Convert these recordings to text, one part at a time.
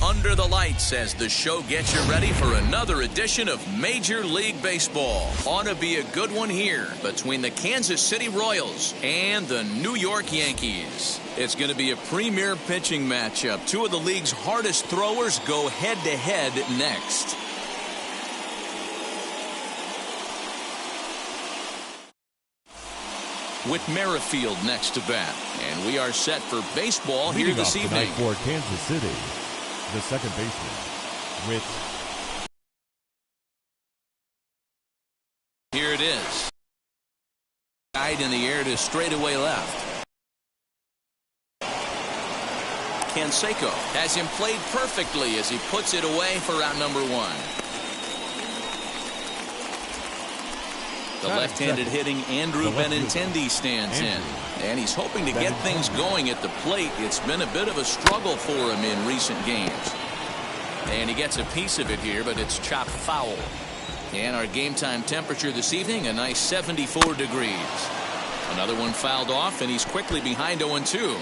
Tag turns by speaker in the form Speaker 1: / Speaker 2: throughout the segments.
Speaker 1: Under the lights as the show gets you ready for another edition of Major League Baseball. Ought to be a good one here between the Kansas City Royals and the New York Yankees. It's going to be a premier pitching matchup. Two of the league's hardest throwers go head-to-head next. With Merrifield next to bat. And we are set for baseball here this evening.
Speaker 2: For Kansas City, the second baseman,
Speaker 1: Here it is. Guide in the air to straightaway left. Canseco has him played perfectly as he puts it away for out number one. The left-handed hitting Andrew Benintendi stands in. And he's hoping to get things going at the plate. It's been a bit of a struggle for him in recent games. And he gets a piece of it here, but it's chopped foul. And our game time temperature this evening, a nice 74 degrees. Another one fouled off, and he's quickly behind 0-2.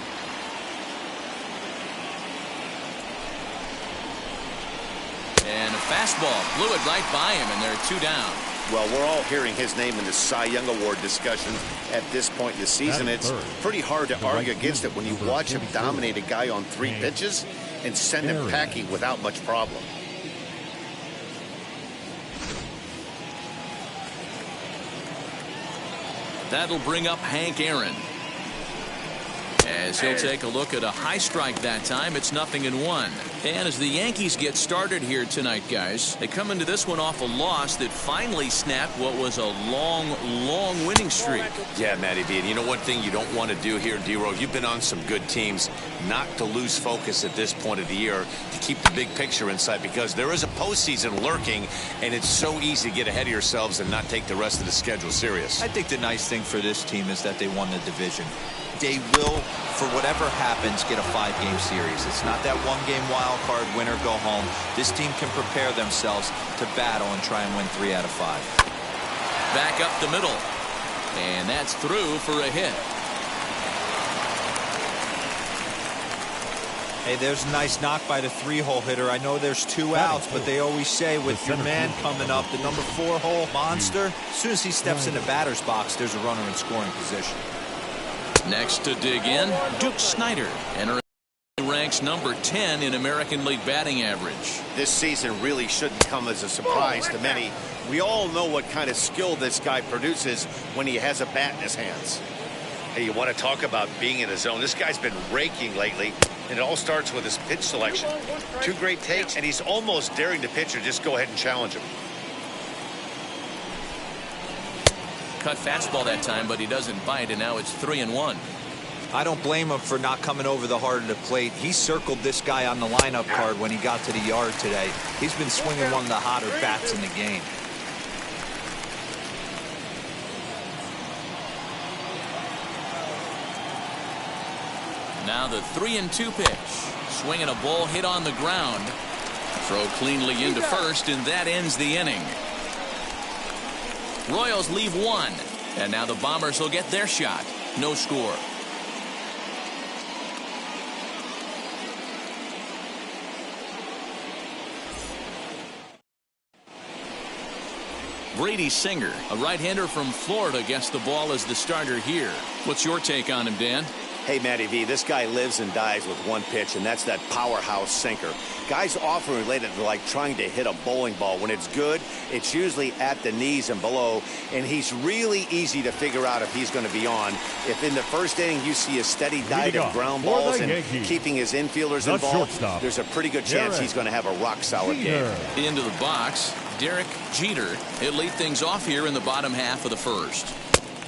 Speaker 1: And a fastball blew it right by him, and they're two down.
Speaker 3: Well, we're all hearing his name in the Cy Young Award discussions at this point in the season. It's pretty hard to argue against it when you watch him dominate a guy on 3 pitches and send him packing without much problem.
Speaker 1: That'll bring up Hank Aaron. As he'll take a look at a high strike that time, it's 0-1. And as the Yankees get started here tonight, guys, they come into this one off a loss that finally snapped what was a long winning streak.
Speaker 4: Yeah, Matty B. And you know one thing you don't want to do here, D-Row, you've been on some good teams, not to lose focus at this point of the year, to keep the big picture in sight, because there is a postseason lurking, and it's so easy to get ahead of yourselves and not take the rest of the schedule serious.
Speaker 5: I think the nice thing for this team is that they won the division. They will, for whatever happens, get a 5-game series. It's not that one-game wild card, win or go home. This team can prepare themselves to battle and try and win 3 out of 5.
Speaker 1: Back up the middle. And that's through for a hit.
Speaker 5: Hey, there's a nice knock by the 3-hole hitter. I know there's 2 outs, but they always say with your man coming up, the number 4-hole monster, as soon as he steps in the batter's box, there's a runner in scoring position.
Speaker 1: Next to dig in, Duke Snider, entering ranks number 10 in American League batting average.
Speaker 3: This season really shouldn't come as a surprise to many. We all know what kind of skill this guy produces when he has a bat in his hands.
Speaker 4: Hey, you want to talk about being in the zone? This guy's been raking lately, and it all starts with his pitch selection. 2 great takes, and he's almost daring the pitcher just go ahead and challenge him.
Speaker 1: Cut fastball that time, but he doesn't bite, and now it's 3-1.
Speaker 5: I don't blame him for not coming over the heart of the plate. He circled this guy on the lineup card when he got to the yard today. He's been swinging one of the hotter bats in the game.
Speaker 1: Now the 3-2 pitch. Swinging a ball hit on the ground. Throw cleanly into first, and that ends the inning. Royals leave 1, and now the Bombers will get their shot. No score. Brady Singer, a right-hander from Florida, gets the ball as the starter here. What's your take on him, Dan?
Speaker 3: Hey, Matty V, this guy lives and dies with one pitch, and that's that powerhouse sinker. Guys often relate it to like trying to hit a bowling ball. When it's good, it's usually at the knees and below, and he's really easy to figure out if he's going to be on. If in the first inning you see a steady diet of ground balls and keeping his infielders involved, there's a pretty good chance he's going to have a rock-solid game.
Speaker 1: Into the box, Derek Jeter. He'll lead things off here in the bottom half of the first.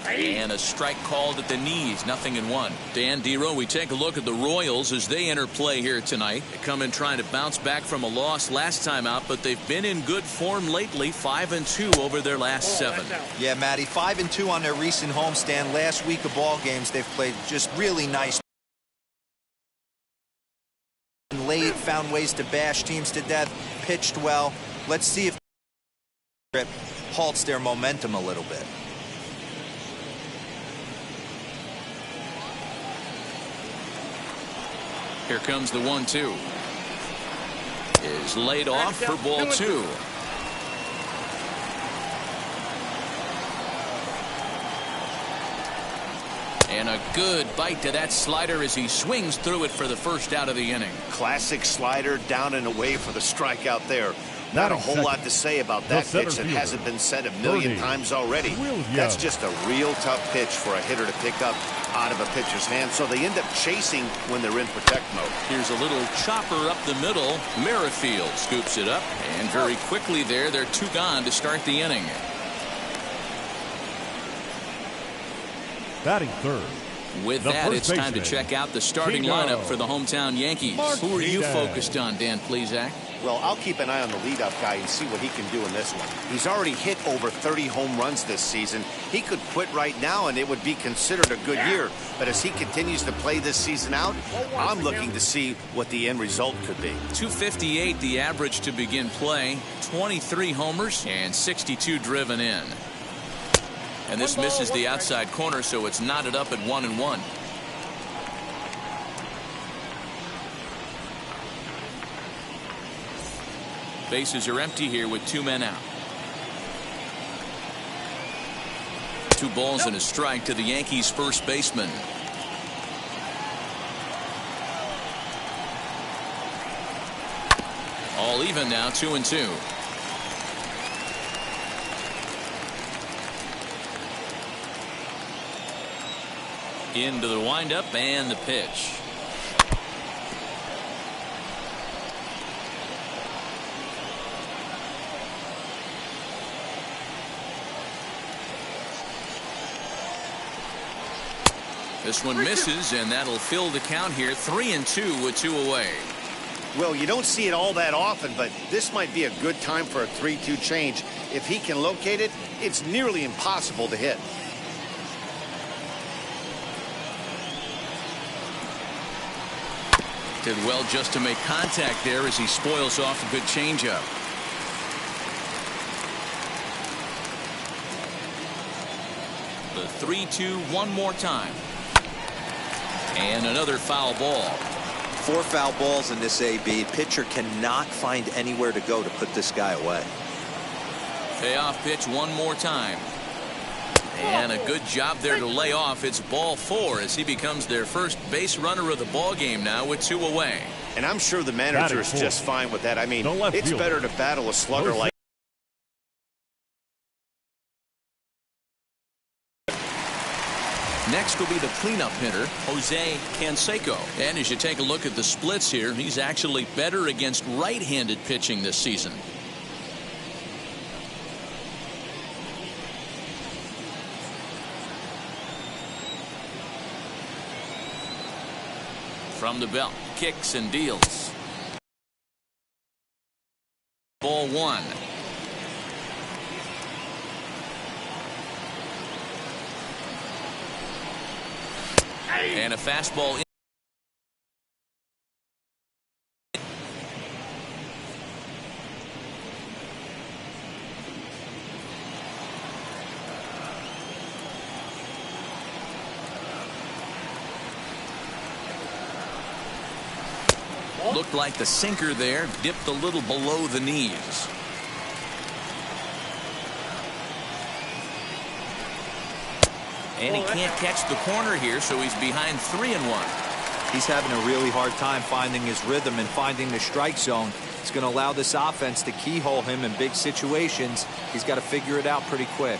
Speaker 1: And a strike called at the knees, 0-1. Dan Dero, we take a look at the Royals as they enter play here tonight. They come in trying to bounce back from a loss last time out, but they've been in good form lately, 5-2 over their last 7.
Speaker 5: Yeah, Matty, 5-2 on their recent homestand. Last week of ball games, they've played just really nice. Late, found ways to bash teams to death, pitched well. Let's see if halts their momentum a little bit.
Speaker 1: Here comes the 1-2. Is laid off for ball 2. And a good bite to that slider as he swings through it for the first out of the inning.
Speaker 3: Classic slider, down and away for the strikeout there. Not a whole lot to say about that pitch that hasn't been said a million times already. That's just a real tough pitch for a hitter to pick up out of a pitcher's hand, so they end up chasing when they're in protect mode.
Speaker 1: Here's a little chopper up the middle. Merrifield scoops it up, and very quickly there, they're 2 gone to start the inning.
Speaker 2: Batting third.
Speaker 1: With that, it's time to check out the starting lineup for the hometown Yankees. Who are you focused on, Dan Plesac?
Speaker 3: Well, I'll keep an eye on the leadoff guy and see what he can do in this one. He's already hit over 30 home runs this season. He could quit right now, and it would be considered a good year. But as he continues to play this season out, I'm looking to see what the end result could be.
Speaker 1: .258 the average to begin play, 23 homers, and 62 driven in. And this misses the outside corner, so it's knotted up at 1-1. Bases are empty here with 2 men out. 2 balls and a strike to the Yankees first baseman. All even now, 2-2. Into the windup and the pitch. This one misses, and that'll fill the count here. 3-2 with 2 away.
Speaker 3: Well, you don't see it all that often, but this might be a good time for a 3-2 change. If he can locate it, it's nearly impossible to hit.
Speaker 1: Did well just to make contact there as he spoils off a good changeup. The 3-2 one more time. And another foul ball.
Speaker 5: 4 foul balls in this AB. Pitcher cannot find anywhere to go to put this guy away.
Speaker 1: Payoff pitch one more time. And a good job there to lay off. It's ball 4 as he becomes their first base runner of the ball game now with 2 away.
Speaker 3: And I'm sure the manager is just fine with that. I mean, it's better to battle a slugger like.
Speaker 1: Next will be the cleanup hitter, Jose Canseco. And as you take a look at the splits here, he's actually better against right-handed pitching this season. From the belt, kicks and deals. Ball 1. And a fastball in. Looked like the sinker there dipped a little below the knees. And he can't catch the corner here, so he's behind 3-1.
Speaker 5: He's having a really hard time finding his rhythm and finding the strike zone. It's going to allow this offense to keyhole him in big situations. He's got to figure it out pretty quick.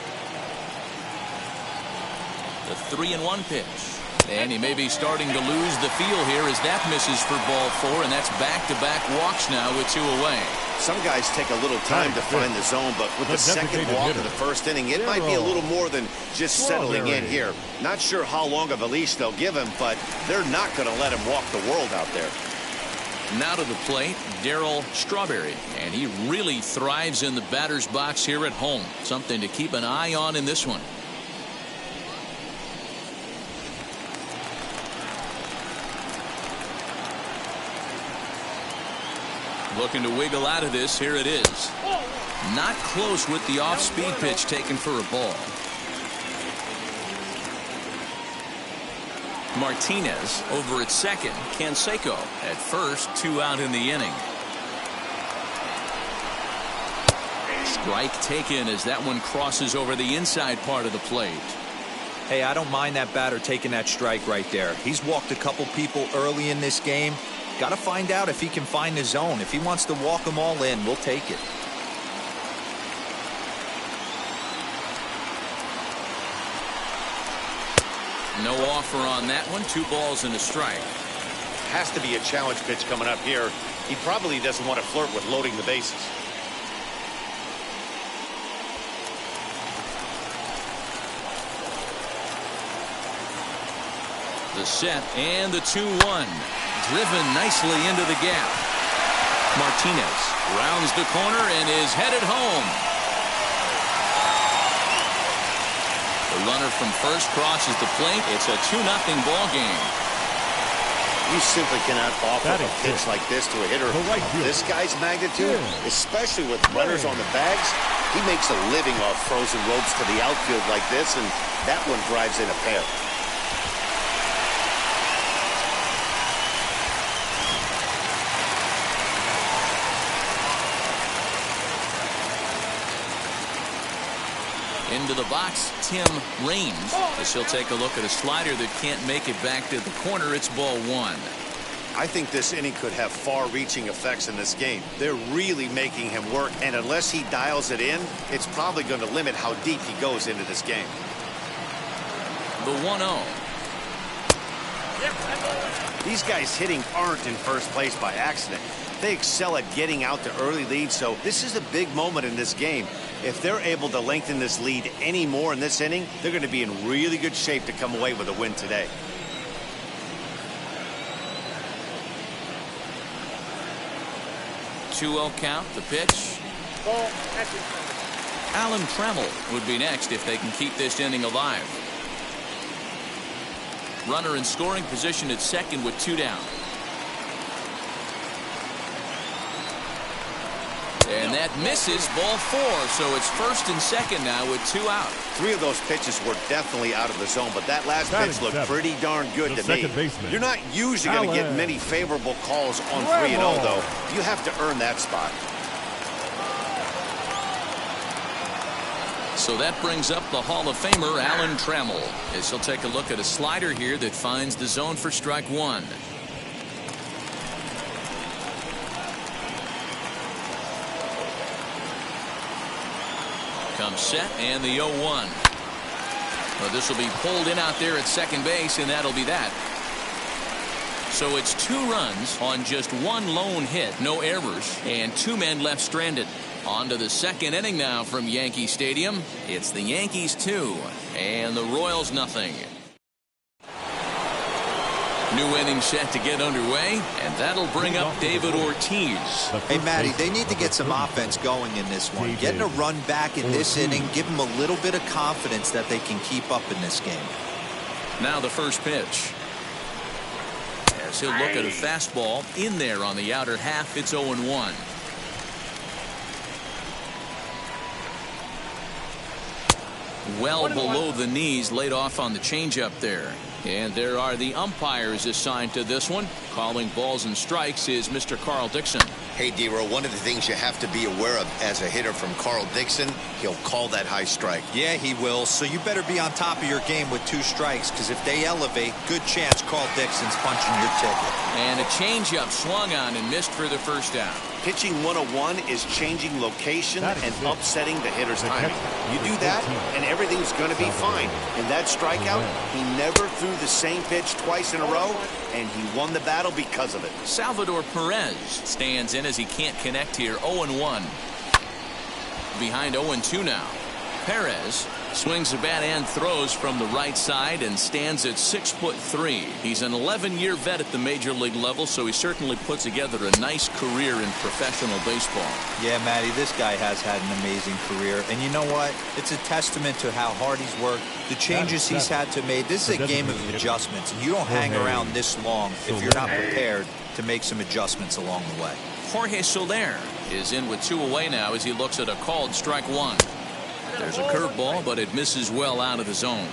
Speaker 1: The 3-1 pitch. And he may be starting to lose the feel here as that misses for ball 4, and that's back-to-back walks now with 2 away.
Speaker 3: Some guys take a little time to find the zone, but with the second walk of the first inning, it might be a little more than just settling in here. Not sure how long of a leash they'll give him, but they're not going to let him walk the world out there.
Speaker 1: Now to the plate, Darryl Strawberry, and he really thrives in the batter's box here at home. Something to keep an eye on in this one. Looking to wiggle out of this. Here it is. Not close with the off-speed pitch taken for a ball. Martinez over at second. Canseco at first. 2 out in the inning. Strike taken as that one crosses over the inside part of the plate.
Speaker 5: Hey, I don't mind that batter taking that strike right there. He's walked a couple people early in this game. Got to find out if he can find the zone. If he wants to walk them all in, we'll take it.
Speaker 1: No offer on that one. 2 balls and a strike.
Speaker 3: Has to be a challenge pitch coming up here. He probably doesn't want to flirt with loading the bases.
Speaker 1: The set and the 2-1. Driven nicely into the gap. Martinez rounds the corner and is headed home. The runner from first crosses the plate. It's a 2-0 ball game.
Speaker 3: You simply cannot offer a pitch like this to a hitter of this guy's magnitude, especially with runners on the bags. He makes a living off frozen ropes to the outfield like this, and that one drives in a pair.
Speaker 1: Into the box, Tim Raines, as he'll take a look at a slider that can't make it back to the corner. It's ball 1.
Speaker 3: I think this inning could have far-reaching effects in this game. They're really making him work, and unless he dials it in, it's probably going to limit how deep he goes into this game.
Speaker 1: The 1-0.
Speaker 3: These guys hitting aren't in first place by accident. They excel at getting out to early leads, so this is a big moment in this game. If they're able to lengthen this lead any more in this inning, they're going to be in really good shape to come away with a win today.
Speaker 1: Two-0 count, the pitch. Alan Trammell would be next if they can keep this inning alive. Runner in scoring position at second with 2 down. And that misses, ball 4, so it's first and second now with 2 out.
Speaker 3: 3 of those pitches were definitely out of the zone, but that last pitch looked pretty darn good to me. You're not usually going to get many favorable calls on 3-0, though. You have to earn that spot.
Speaker 1: So that brings up the Hall of Famer Alan Trammell, as he'll take a look at a slider here that finds the zone for strike 1. Comes set and the 0-1. Well, this will be pulled in out there at second base, and that'll be that. So it's 2 runs on just 1 lone hit, no errors, and 2 men left stranded. On to the second inning now from Yankee Stadium. It's the Yankees 2 and the Royals nothing. New inning set to get underway, and that'll bring up David Ortiz.
Speaker 5: Hey, Matty, they need to get some offense going in this one. Getting a run back in this inning, give them a little bit of confidence that they can keep up in this game.
Speaker 1: Now the first pitch. As he'll look at a fastball in there on the outer half, it's 0-1. Well below the knees, laid off on the changeup there. And there are the umpires assigned to this one. Calling balls and strikes is Mr. Carl Dixon.
Speaker 3: Hey, D-Row, one of the things you have to be aware of as a hitter from Carl Dixon, he'll call that high strike.
Speaker 5: Yeah, he will. So you better be on top of your game with 2 strikes, because if they elevate, good chance Carl Dixon's punching your ticket.
Speaker 1: And a changeup swung on and missed for the first down.
Speaker 3: Pitching 101 is changing location and upsetting the hitter's timing. You do that, and everything's going to be fine. In that strikeout, he never threw the same pitch twice in a row, and he won the battle because of it.
Speaker 1: Salvador Perez stands in as he can't connect here. 0-1. Behind 0-2 now. Perez swings the bat and throws from the right side and stands at 6'3". He's an 11-year vet at the major league level, so he certainly puts together a nice career in professional baseball.
Speaker 5: Yeah, Matty, this guy has had an amazing career. And you know what? It's a testament to how hard he's worked, the changes he's had to make. This is a game of adjustments, and you don't hang around this long if you're not prepared to make some adjustments along the way.
Speaker 1: Jorge Soler is in with 2 away now as he looks at a called strike 1. There's a curveball, but it misses well out of the zone.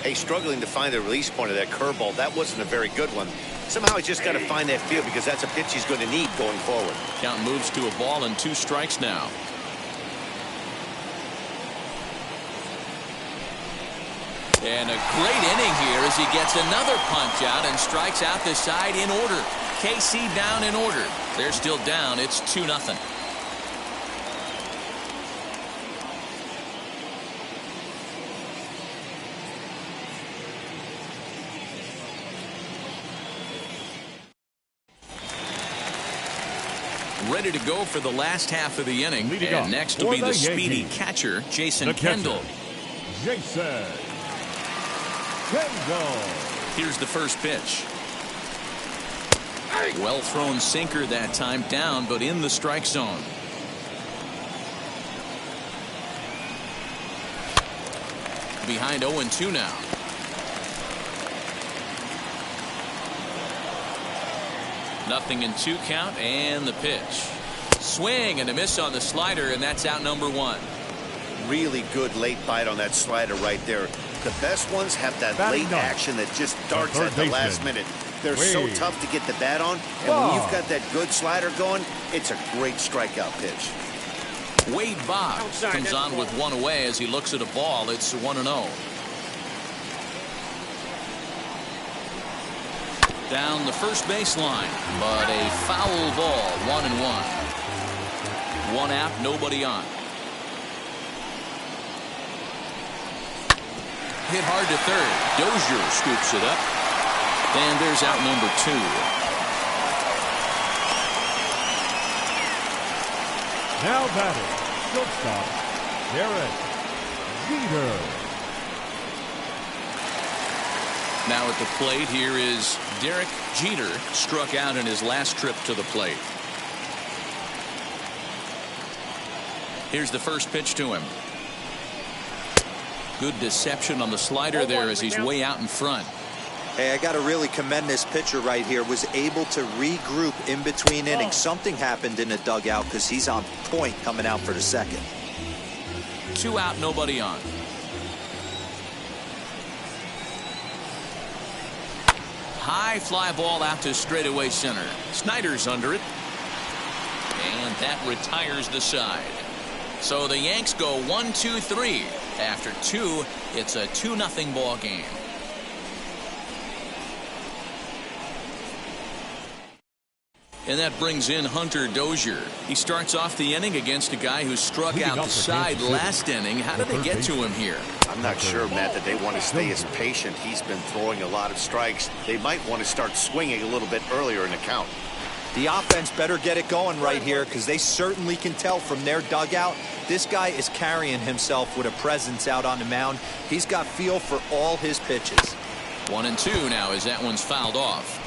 Speaker 3: Hey, struggling to find the release point of that curveball. That wasn't a very good one. Somehow he's just got to find that feel, because that's a pitch he's going to need going forward.
Speaker 1: Count moves to a ball and 2 strikes now. And a great inning here as he gets another punch out and strikes out the side in order. KC down in order. They're still down. It's 2-0. Ready to go for the last half of the inning. And next will be the speedy catcher, Jason Kendall.
Speaker 2: Jason Kendall.
Speaker 1: Here's the first pitch. Well thrown sinker that time, down but in the strike zone. Behind 0-2 now. Nothing in 2 count, and the pitch. Swing and a miss on the slider, and that's out number 1.
Speaker 3: Really good late bite on that slider right there. The best ones have that late action that just darts at the last minute. They're so tough to get the bat on, and when you've got that good slider going, it's a great strikeout pitch.
Speaker 1: Wade Boggs comes on with 1 away as he looks at a ball. It's 1-0. Down the first baseline, but a foul ball. 1-1. 1 out, nobody on. Hit hard to third. Dozier scoops it up, and there's out number 2.
Speaker 2: Now batting, shortstop, Derek Jeter.
Speaker 1: Now at the plate, here is Derek Jeter, struck out in his last trip to the plate. Here's the first pitch to him. Good deception on the slider there as he's way out in front.
Speaker 5: Hey, I got to really commend this pitcher right here. Was able to regroup in between innings. Something happened in the dugout because he's on point coming out for the second.
Speaker 1: 2 out, nobody on. High fly ball out to straightaway center. Snyder's under it. And that retires the side. So the Yanks go 1-2-3. After 2, it's a 2-0 ball game. And that brings in Hunter Dozier. He starts off the inning against a guy who struck out the side last inning. How did they get to him here?
Speaker 3: I'm not sure, Matt, that they want to stay as patient. He's been throwing a lot of strikes. They might want to start swinging a little bit earlier in the count.
Speaker 5: The offense better get it going right here, because they certainly can tell from their dugout this guy is carrying himself with a presence out on the mound. He's got feel for all his pitches.
Speaker 1: 1-2 now as that one's fouled off.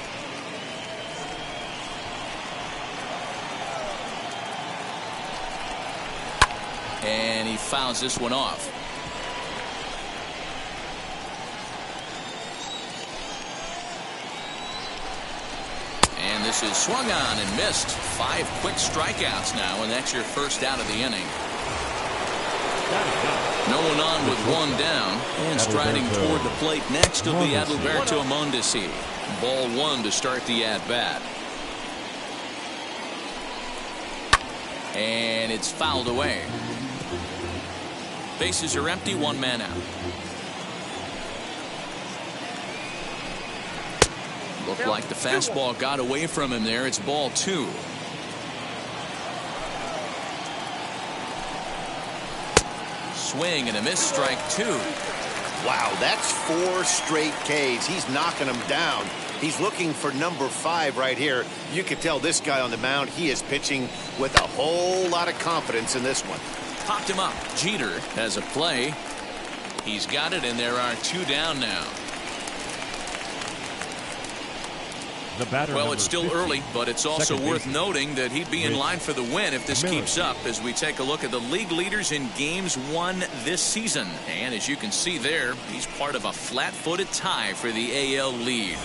Speaker 1: And he fouls this one off. And this is swung on and missed. 5 quick strikeouts now, and that's your first out of the inning. No one on with 1 down, and striding toward the plate next will be Adalberto Mondesi. Ball one to start the at-bat. And it's fouled away. Bases are empty, one man out. Looked like the fastball got away from him there. It's ball two. Swing and a miss, strike two.
Speaker 3: Wow, that's 4 straight Ks. He's knocking them down. He's looking for number 5 right here. You can tell this guy on the mound, he is pitching with a whole lot of confidence in this one.
Speaker 1: Popped him up. Jeter has a play. He's got it, and there are 2 down now. Well, it's still early, but it's also worth noting that he'd be in line for the win if this keeps up as we take a look at the league leaders in games won this season. And as you can see there, he's part of a flat-footed tie for the AL lead.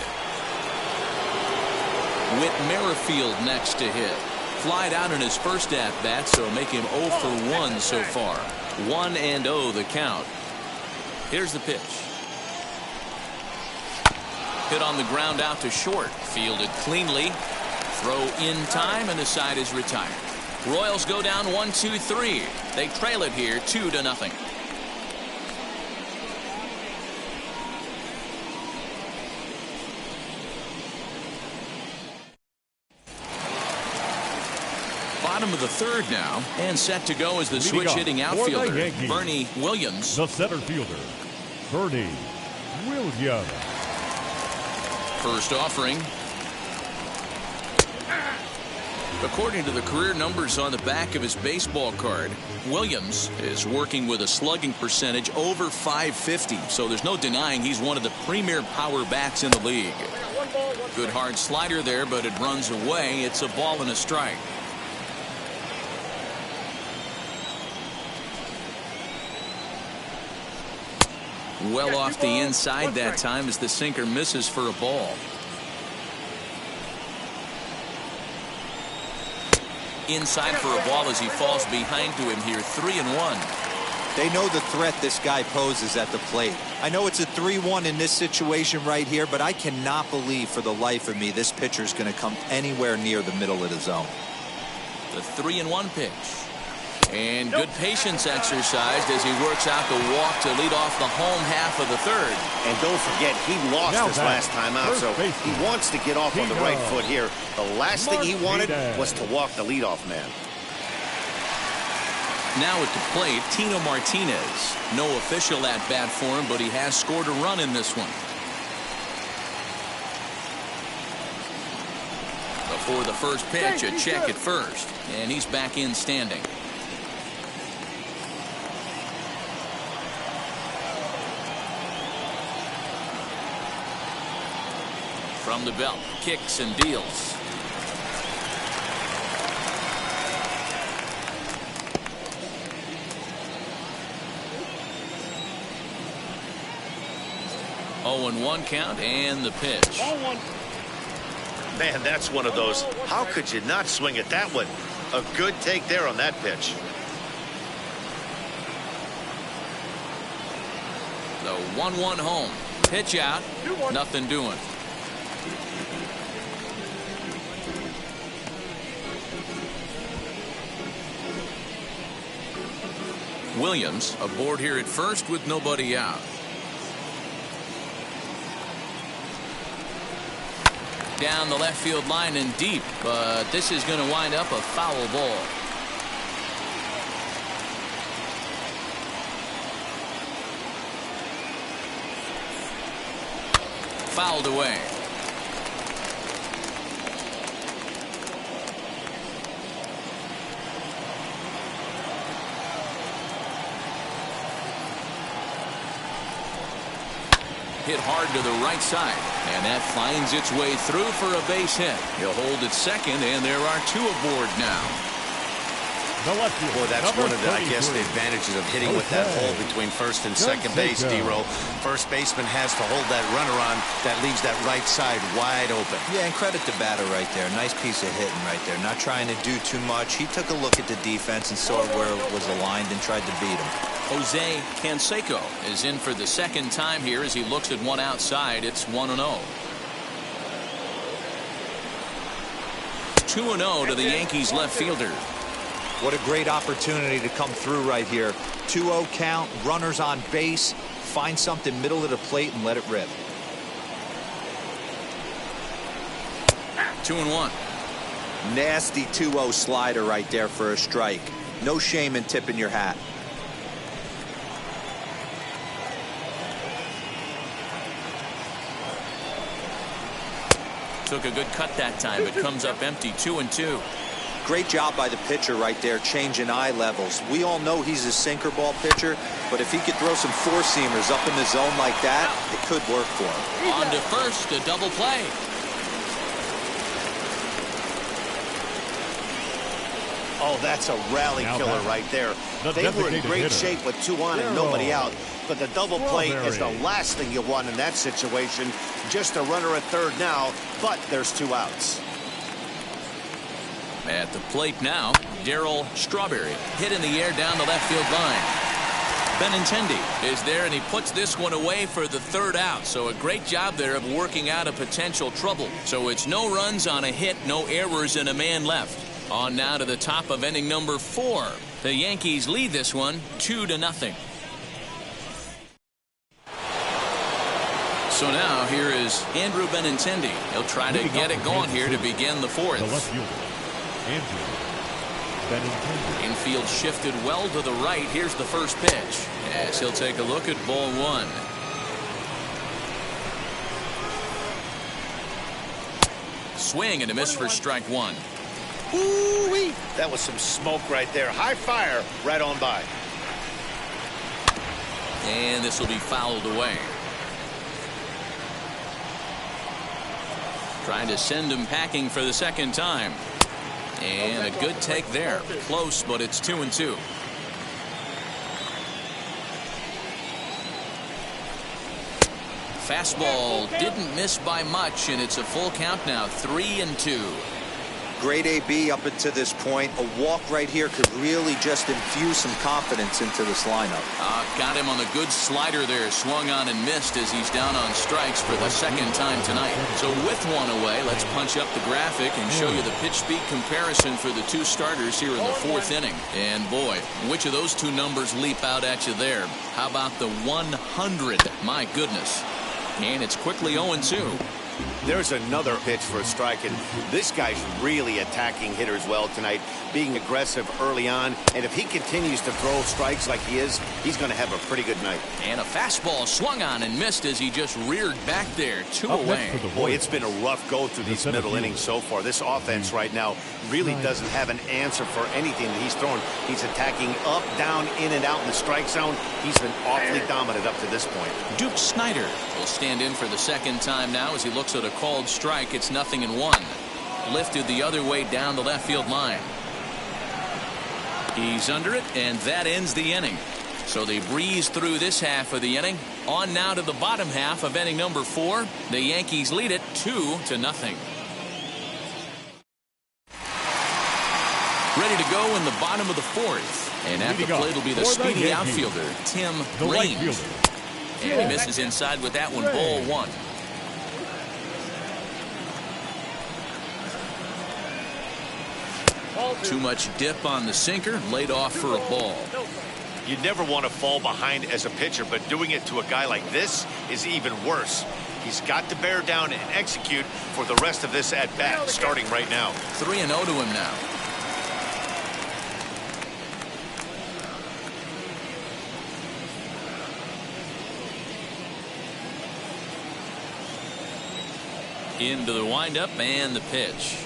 Speaker 1: Whit Merrifield next to hit. Flied out in his first at-bat, so make him 0 for 1 so far. 1-0 the count. Here's the pitch. Hit on the ground out to short. Fielded cleanly. Throw in time, and the side is retired. Royals go down 1-2-3. They trail it here 2-0. Bottom of the third now, and set to go is the switch-hitting outfielder, Bernie Williams.
Speaker 2: The center fielder, Bernie Williams.
Speaker 1: First offering. According to the career numbers on the back of his baseball card, Williams is working with a slugging percentage over .550, so there's no denying he's one of the premier power bats in the league. Good hard slider there, but it runs away. It's a ball and a strike. Well off the inside that time as the sinker misses for a ball. Inside for a ball as he falls behind to him here. 3-1.
Speaker 5: They know the threat this guy poses at the plate. I know it's a 3-1 in this situation right here, but I cannot believe for the life of me this pitcher is going to come anywhere near the middle of the zone.
Speaker 1: The 3-1 pitch. And good patience exercised as he works out the walk to lead off the home half of the third.
Speaker 3: And don't forget, he lost his last time out, so he wants to get off on the right foot here. The last thing he wanted was to walk the leadoff man.
Speaker 1: Now at the plate, Tino Martinez. No official at bat for him, but he has scored a run in this one. Before the first pitch, a check at first, and he's back in standing. From the belt, kicks and deals. Oh, and 1 count, and the pitch.
Speaker 3: Man, that's one of those. How could you not swing at that one? A good take there on that pitch.
Speaker 1: The 1-1 home. Pitch out. Nothing doing. Williams aboard here at first with nobody out. Down the left field line and deep, but this is going to wind up a foul ball. Fouled away. Hit hard to the right side, and that finds its way through for a base hit. He'll hold it second, and there are 2 aboard now.
Speaker 3: Boy, that's one of the, I guess, the advantages of hitting with that hole between first and second base, D-Row. First baseman has to hold that runner on that leaves that right side wide open.
Speaker 5: Yeah, and credit the batter right there. Nice piece of hitting right there. Not trying to do too much. He took a look at the defense and saw where it was aligned and tried to beat him.
Speaker 1: Jose Canseco is in for the second time here as he looks at one outside. It's 1-0. 2-0 to the Yankees left fielder.
Speaker 5: What a great opportunity to come through right here. 2-0 count, runners on base. Find something middle of the plate and let it rip.
Speaker 1: 2-1.
Speaker 5: Nasty 2-0 slider right there for a strike. No shame in tipping your hat.
Speaker 1: Took a good cut that time, but comes up empty. 2-2.
Speaker 5: Great job by the pitcher right there, changing eye levels. We all know he's a sinker ball pitcher, but if he could throw some four-seamers up in the zone like that, it could work for him.
Speaker 1: On to first, a double play.
Speaker 3: Oh, that's a rally killer right there. They were in great shape with 2 on and nobody out. But the double play is the last thing you want in that situation. Just a runner at third now, but there's 2 outs.
Speaker 1: At the plate now, Darryl Strawberry. Hit in the air down the left field line. Benintendi is there, and he puts this one away for the 3rd out. So a great job there of working out a potential trouble. So it's no runs on a hit, no errors, and a man left. On now to the top of inning number 4. The Yankees lead this one 2-0. So now here is Andrew Benintendi. He'll try to get it going here to begin the 4th.
Speaker 2: The left fielder, Andrew Benintendi.
Speaker 1: Infield shifted well to the right. Here's the first pitch as he'll take a look at ball 1. Swing and a miss for strike 1.
Speaker 3: Ooh-wee. That was some smoke right there. High fire right on by.
Speaker 1: And this will be fouled away. Trying to send him packing for the 2nd time. And a good take there. Close, but it's 2-2. Fastball didn't miss by much, and it's a full count now. 3-2.
Speaker 5: Great AB up until this point. A walk right here could really just infuse some confidence into this lineup.
Speaker 1: Got him on a good slider there. Swung on and missed as he's down on strikes for the 2nd time tonight. So with 1 away, let's punch up the graphic and show you the pitch speed comparison for the 2 starters here in the 4th inning. And boy, which of those 2 numbers leap out at you there? How about the 100? My goodness. And it's quickly 0-2.
Speaker 3: There's another pitch for a strike, and this guy's really attacking hitters well tonight, being aggressive early on, and if he continues to throw strikes like he is, he's going to have a pretty good night.
Speaker 1: And a fastball swung on and missed as he just reared back there. 2 away.
Speaker 3: Boy, it's been a rough go through these middle innings so far. This offense right now really doesn't have an answer for anything that he's throwing. He's attacking up, down, in, and out in the strike zone. He's been awfully dominant up to this point.
Speaker 1: Duke Snider will stand in for the 2nd time now as he looks at a called strike. It's 0-1. Lifted the other way down the left field line. He's under it, and that ends the inning. So they breeze through this half of the inning. On now to the bottom half of inning number 4. The Yankees lead it 2-0. Ready to go in the bottom of the 4th. And at the plate will be the speedy outfielder, Tim Raines. And he misses inside with that one, ball 1. Too much dip on the sinker, laid off for a ball.
Speaker 3: You never want to fall behind as a pitcher, but doing it to a guy like this is even worse. He's got to bear down and execute for the rest of this at-bat, starting right now.
Speaker 1: 3-0 to him now. Into the windup and the pitch.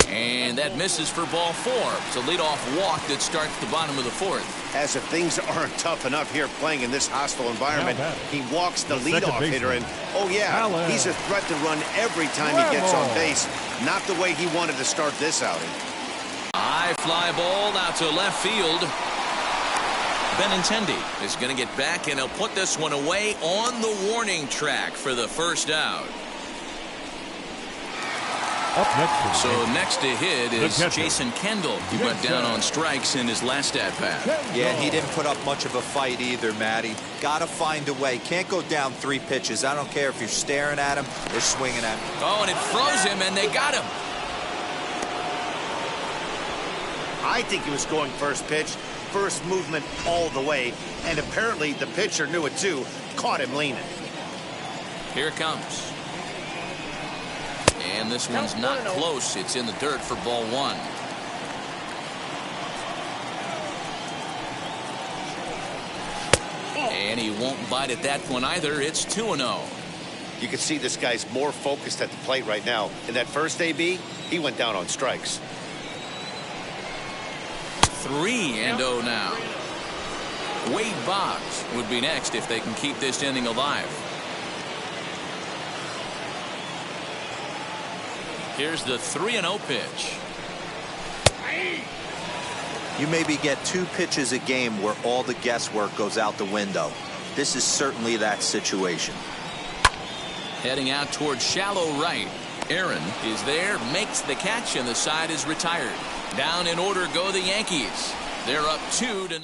Speaker 1: And that misses for ball 4. It's a leadoff walk that starts the bottom of the 4th.
Speaker 3: As if things aren't tough enough here playing in this hostile environment, he walks the leadoff hitter, and oh yeah, he's a threat to run every time he gets on base. Not the way he wanted to start this outing.
Speaker 1: High fly ball out to left field. Benintendi is going to get back, and he'll put this one away on the warning track for the 1st out.
Speaker 2: Up next,
Speaker 1: so next to hit is Jason Kendall, who went down on strikes in his last at-bat.
Speaker 5: Yeah, he didn't put up much of a fight either, Matty. Got to find a way. Can't go down 3 pitches. I don't care if you're staring at him or swinging at him.
Speaker 1: Oh, and it froze him, and they got him.
Speaker 3: I think he was going first pitch, first movement all the way, and apparently the pitcher knew it too, caught him leaning.
Speaker 1: Here it comes. And this one's not close. It's in the dirt for ball one. And he won't bite at that one either. It's 2-0.
Speaker 3: You can see this guy's more focused at the plate right now. In that first AB, he went down on strikes.
Speaker 1: 3-0 now. Wade Boggs would be next if they can keep this inning alive. Here's the 3-0 pitch.
Speaker 5: You maybe get 2 pitches a game where all the guesswork goes out the window. This is certainly that situation.
Speaker 1: Heading out towards shallow right. Aaron is there, makes the catch, and the side is retired. Down in order go the Yankees. They're up 2-0.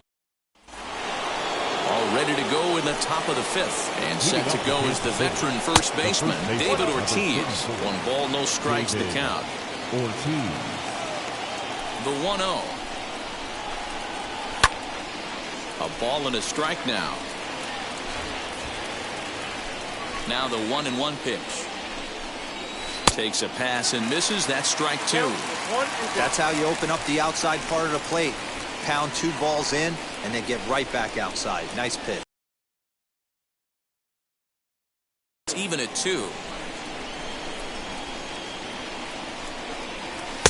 Speaker 1: All ready to go in the top of the 5th. And set to go is the veteran first baseman, David Ortiz. 1 ball, no strikes to count.
Speaker 2: Ortiz.
Speaker 1: The 1-0. A ball and a strike now. Now the 1-1 pitch. Takes a pass and misses. That's strike 2.
Speaker 5: That's how you open up the outside part of the plate. Pound 2 balls in and then get right back outside. Nice pitch.
Speaker 1: It's even at 2.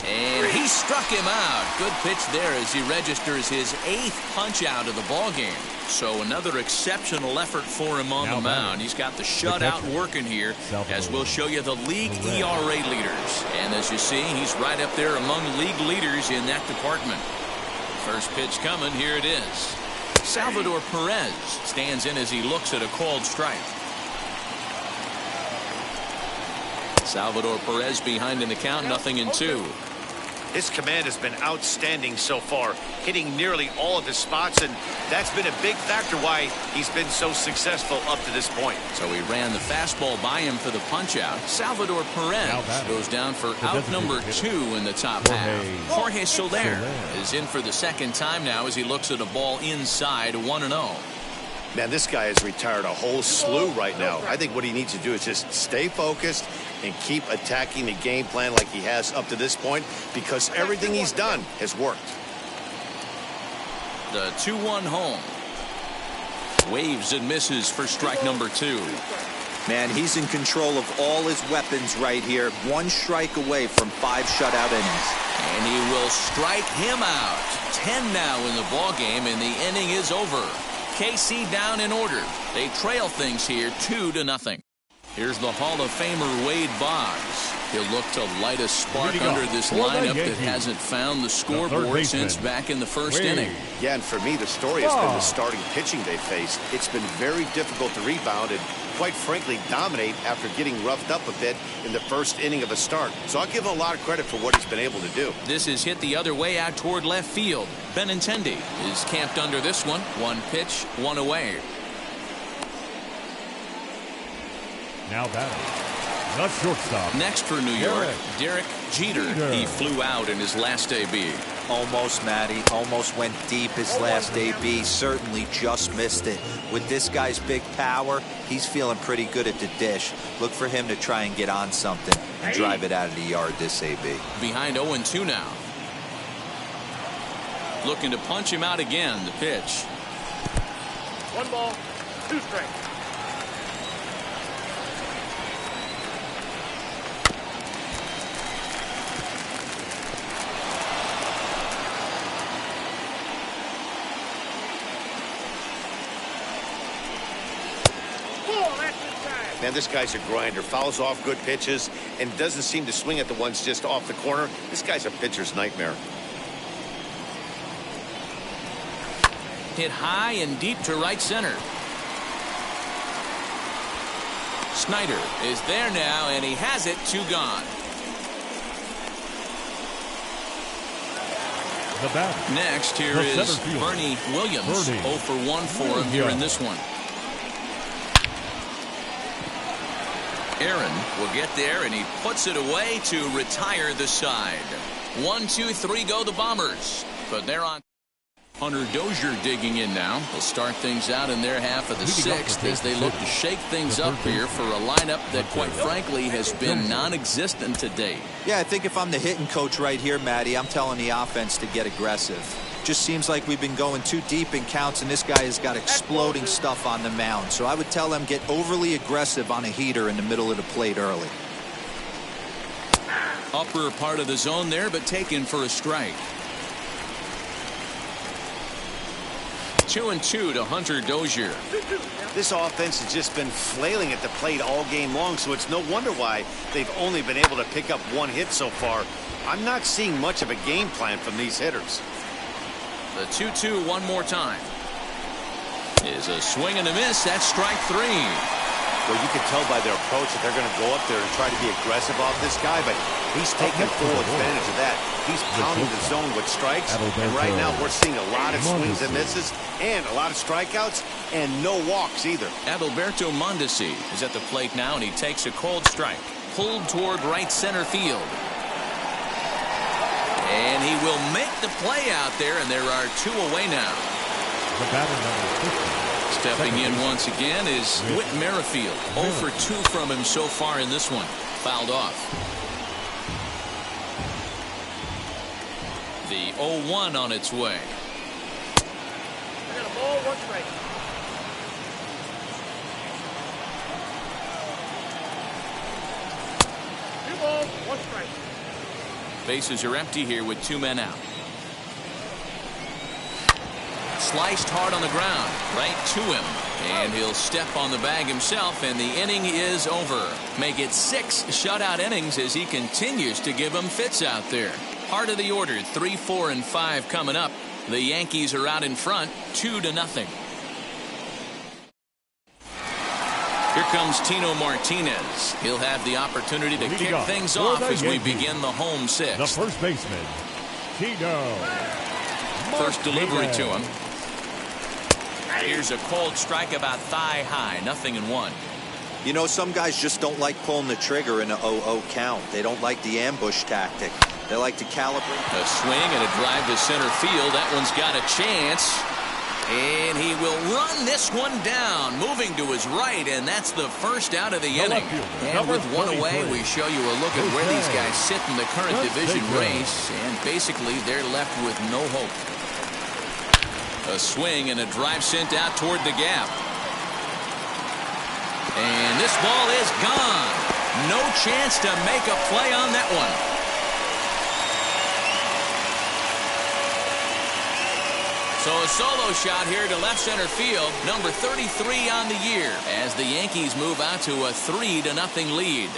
Speaker 1: And he struck him out. Good pitch there as he registers his 8th punch out of the ball game. So another exceptional effort for him on the mound. He's got the shutout working here, as we'll show you the league ERA leaders. And as you see, he's right up there among league leaders in that department. First pitch coming. Here it is. Salvador Perez stands in as he looks at a called strike. Salvador Perez behind in the count, 0-2.
Speaker 3: His command has been outstanding so far, hitting nearly all of his spots, and that's been a big factor why he's been so successful up to this point.
Speaker 1: So he ran the fastball by him for the punch-out. Salvador Perez goes down for out number 2 in the top half. Jorge Soler is in for the 2nd time now as he looks at a ball inside, 1-0.
Speaker 3: Man, this guy has retired a whole slew right now. I think what he needs to do is just stay focused and keep attacking the game plan like he has up to this point, because everything he's done has worked.
Speaker 1: The 2-1 home. Waves and misses for strike number 2.
Speaker 5: Man, he's in control of all his weapons right here. 1 strike away from 5 shutout innings.
Speaker 1: And he will strike him out. 10 now in the ball game, and the inning is over. KC down in order. They trail things here 2-0. Here's the Hall of Famer Wade Boggs. He'll look to light a spark under this lineup that hasn't found the scoreboard since back in the first inning.
Speaker 3: Yeah, and for me, the story has been the starting pitching they faced. It's been very difficult to rebound and, quite frankly, dominate after getting roughed up a bit in the first inning of a start. So I'll give him a lot of credit for what he's been able to do.
Speaker 1: This is hit the other way out toward left field. Benintendi is camped under this one. 1 pitch, 1 away.
Speaker 2: Now batting, the shortstop.
Speaker 1: Next for New York, Derek Jeter. He flew out in his last AB.
Speaker 5: Almost, Matty. Almost went deep his last AB. Certainly just missed it. With this guy's big power, he's feeling pretty good at the dish. Look for him to try and get on something and drive it out of the yard this AB.
Speaker 1: Behind 0-2 now. Looking to punch him out again. The pitch.
Speaker 6: 1 ball, 2 strikes.
Speaker 3: Man, this guy's a grinder. Fouls off good pitches and doesn't seem to swing at the ones just off the corner. This guy's a pitcher's nightmare.
Speaker 1: Hit high and deep to right center. Snyder is there now, and he has it. 2 gone.
Speaker 2: The batter.
Speaker 1: Next, here is Bernie Williams. 0 for 1 for him here in this one. Aaron will get there, and he puts it away to retire the side. 1, 2, 3 go the Bombers. But they're on. Hunter Dozier digging in now. They'll start things out in their half of the sixth as they look to shake things up here for a lineup that, quite frankly, has been non-existent to date.
Speaker 5: Yeah, I think if I'm the hitting coach right here, Matty, I'm telling the offense to get aggressive. Just seems like we've been going too deep in counts, and this guy has got exploding stuff on the mound. So I would tell them get overly aggressive on a heater in the middle of the plate early.
Speaker 1: Upper part of the zone there, but taken for a strike. 2-2 to Hunter Dozier.
Speaker 3: This offense has just been flailing at the plate all game long, so it's no wonder why they've only been able to pick up one hit so far. I'm not seeing much of a game plan from these hitters.
Speaker 1: The 2-2 one more time. Is a swing and a miss. That's strike three.
Speaker 3: Well, you can tell by their approach that they're going to go up there and try to be aggressive off this guy, but he's taking full advantage of that. He's pounding the zone with strikes, and right now we're seeing a lot of swings and misses and a lot of strikeouts and no walks either.
Speaker 1: Adalberto Mondesi is at the plate now, and he takes a cold strike. Pulled toward right center field. And he will make the play out there, and there are two away now.
Speaker 2: The batter number 50.
Speaker 1: Stepping in once again is Whit Merrifield. 0 for 2 from him so far in this one. Fouled off. The 0-1 on its way.
Speaker 6: I got a ball, 1 strike. Two balls, 1 strike.
Speaker 1: Bases are empty here with 2 men out. Sliced hard on the ground, right to him. And he'll step on the bag himself, and the inning is over. Make it 6 shutout innings as he continues to give them fits out there. Heart of the order, 3, 4, and 5 coming up. The Yankees are out in front, 2-0. Here comes Tino Martinez. He'll have the opportunity to kick things off as we begin the home sixth.
Speaker 2: The first baseman, Tino.
Speaker 1: First delivery to him. Here's a cold strike about thigh high, 0-1.
Speaker 5: You know, some guys just don't like pulling the trigger in a 0-0 count. They don't like the ambush tactic. They like to calibrate.
Speaker 1: A swing and a drive to center field. That one's got a chance. And he will run this one down, moving to his right, and that's the first out of the inning. And with one away, we show you a look at where these guys sit in the current division race, and basically they're left with no hope. A swing and a drive sent out toward the gap. And this ball is gone. No chance to make a play on that one. So a solo shot here to left center field, number 33 on the year, as the Yankees move out to a 3-0 lead.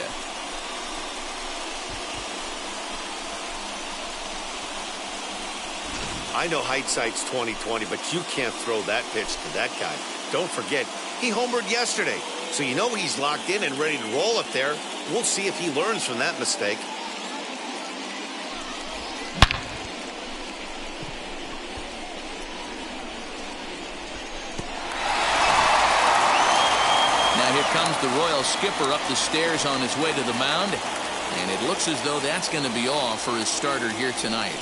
Speaker 3: I know hindsight's 20/20, but you can't throw that pitch to that guy. Don't forget, he homered yesterday, so you know he's locked in and ready to roll up there. We'll see if he learns from that mistake.
Speaker 1: Comes the Royal skipper up the stairs on his way to the mound, and it looks as though that's going to be all for his starter here tonight.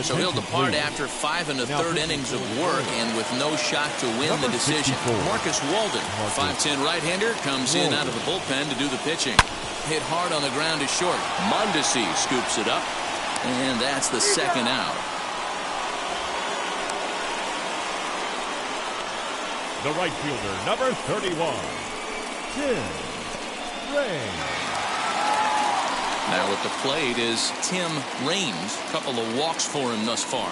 Speaker 1: So he'll depart after 5 1/3 innings of work and with no shot to win the decision. Marcus Walden, 5'10" right-hander, comes in out of the bullpen to do the pitching. Hit hard on the ground to short. Mondesi scoops it up, and that's the second out.
Speaker 2: The right fielder, number 31, Tim Raines.
Speaker 1: Now at the plate is Tim Raines. A couple of walks for him thus far.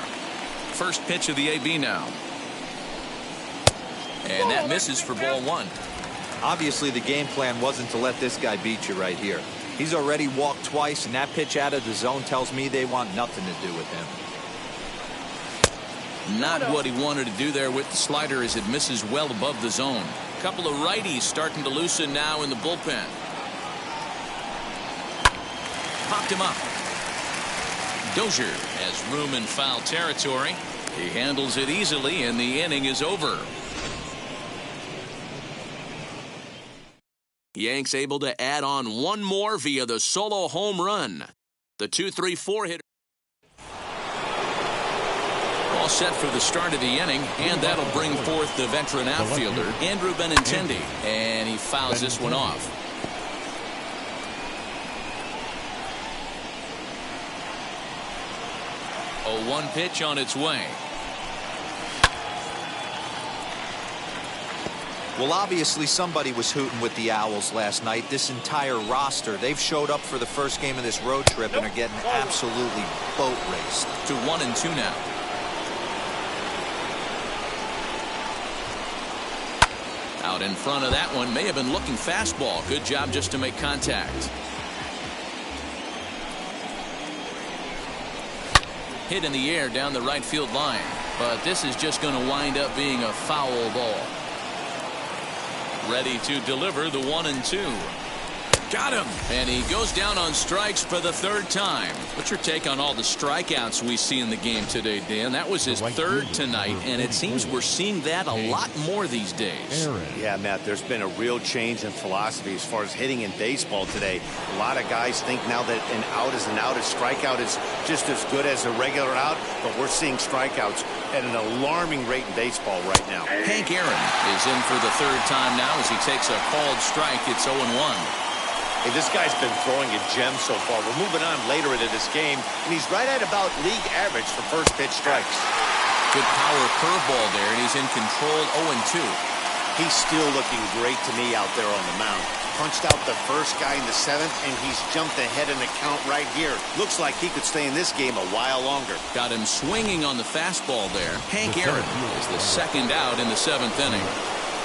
Speaker 1: First pitch of the AB now. And that misses for ball 1.
Speaker 5: Obviously, the game plan wasn't to let this guy beat you right here. He's already walked twice, and that pitch out of the zone tells me they want nothing to do with him.
Speaker 1: Not what he wanted to do there with the slider as it misses well above the zone. A couple of righties starting to loosen now in the bullpen. Popped him up. Dozier has room in foul territory. He handles it easily, and the inning is over. Yanks able to add on one more via the solo home run. The 2-3-4 hitter. All set for the start of the inning, and that'll bring forth the veteran outfielder, Andrew Benintendi, and he fouls this one off. 0-1 pitch on its way.
Speaker 5: Well, obviously somebody was hooting with the Owls last night. This entire roster, they've showed up for the first game of this road trip and are getting absolutely boat raced.
Speaker 1: To 1-2 now. Out in front of that one, may have been looking fastball. Good job just to make contact. Hit in the air down the right field line, but this is just going to wind up being a foul ball. Ready to deliver the 1-2. Got him. And he goes down on strikes for the third time. What's your take on all the strikeouts we see in the game today, Dan? That was his third tonight, and it seems we're seeing that a lot more these days.
Speaker 3: Yeah, Matt, there's been a real change in philosophy as far as hitting in baseball today. A lot of guys think now that an out is an out, a strikeout is just as good as a regular out, but we're seeing strikeouts at an alarming rate in baseball right now.
Speaker 1: Hank Aaron is in for the third time now as he takes a called strike. It's 0-1.
Speaker 3: Hey, this guy's been throwing a gem so far. We're moving on later into this game, and he's right at about league average for first pitch strikes.
Speaker 1: Good power curveball there, and he's in control. 0-2.
Speaker 3: He's still looking great to me out there on the mound. Punched out the first guy in the seventh, and he's jumped ahead in the count right here. Looks like he could stay in this game a while longer.
Speaker 1: Got him swinging on the fastball there. Hank Aaron is the second out in the seventh inning.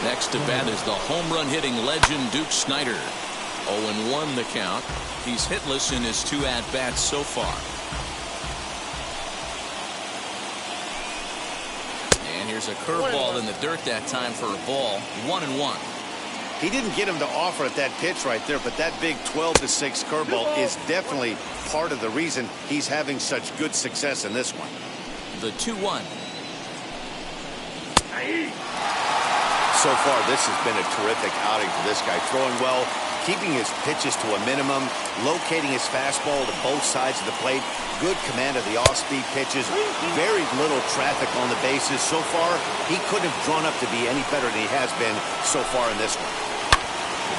Speaker 1: Next to bat is the home run hitting legend Duke Snider. 0-1 the count. He's hitless in his 2 at-bats so far. And here's a curveball in the dirt that time for a ball. 1-1.
Speaker 3: He didn't get him to offer at that pitch right there, but that big 12-6 curveball is definitely part of the reason he's having such good success in this one.
Speaker 1: The 2-1.
Speaker 3: So far, this has been a terrific outing for this guy. Throwing well, keeping his pitches to a minimum, locating his fastball to both sides of the plate, good command of the off-speed pitches, very little traffic on the bases. So far, he couldn't have drawn up to be any better than he has been so far in this one.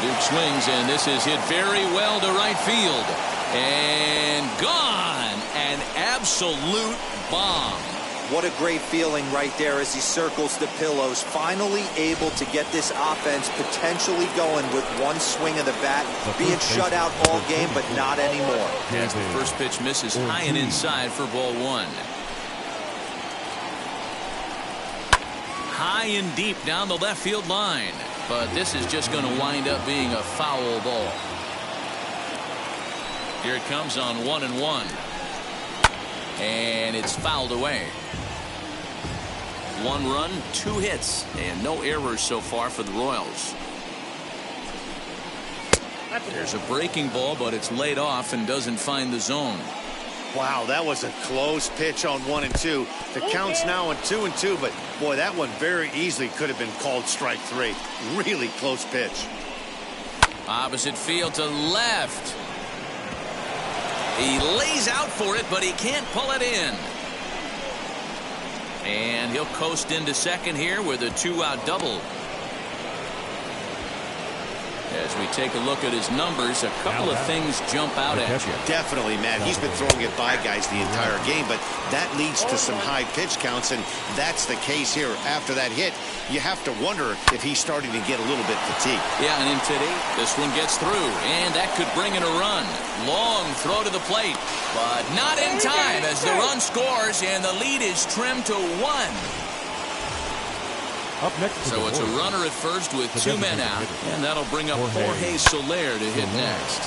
Speaker 1: Duke swings, and this is hit very well to right field. And gone. An absolute bomb.
Speaker 5: What a great feeling right there as he circles the pillows, finally able to get this offense potentially going with one swing of the bat, being shut out all game, but not anymore.
Speaker 1: As the first pitch misses high and inside for ball 1. High and deep down the left field line, but this is just going to wind up being a foul ball. Here it comes on 1-1. And it's fouled away. 1 run, 2 hits, and no errors so far for the Royals. There's a breaking ball, but it's laid off and doesn't find the zone.
Speaker 3: Wow, that was a close pitch on 1-2. The count's now on 2-2, but boy, that one very easily could have been called strike 3. Really close pitch.
Speaker 1: Opposite field to left. He lays out for it, but he can't pull it in. And he'll coast into second here with a 2-out double. As we take a look at his numbers, a couple of things jump out at you.
Speaker 3: Definitely, Matt. He's been throwing it by guys the entire game, but that leads to some high pitch counts, and that's the case here. After that hit, you have to wonder if he's starting to get a little bit fatigued.
Speaker 1: Yeah, and in today, this one gets through, and that could bring in a run. Long throw to the plate, but not in time as the run scores, and the lead is trimmed to 1.
Speaker 2: Up next
Speaker 1: so it's a runner at first with 2 men out, and that'll bring up Jorge Soler to hit next.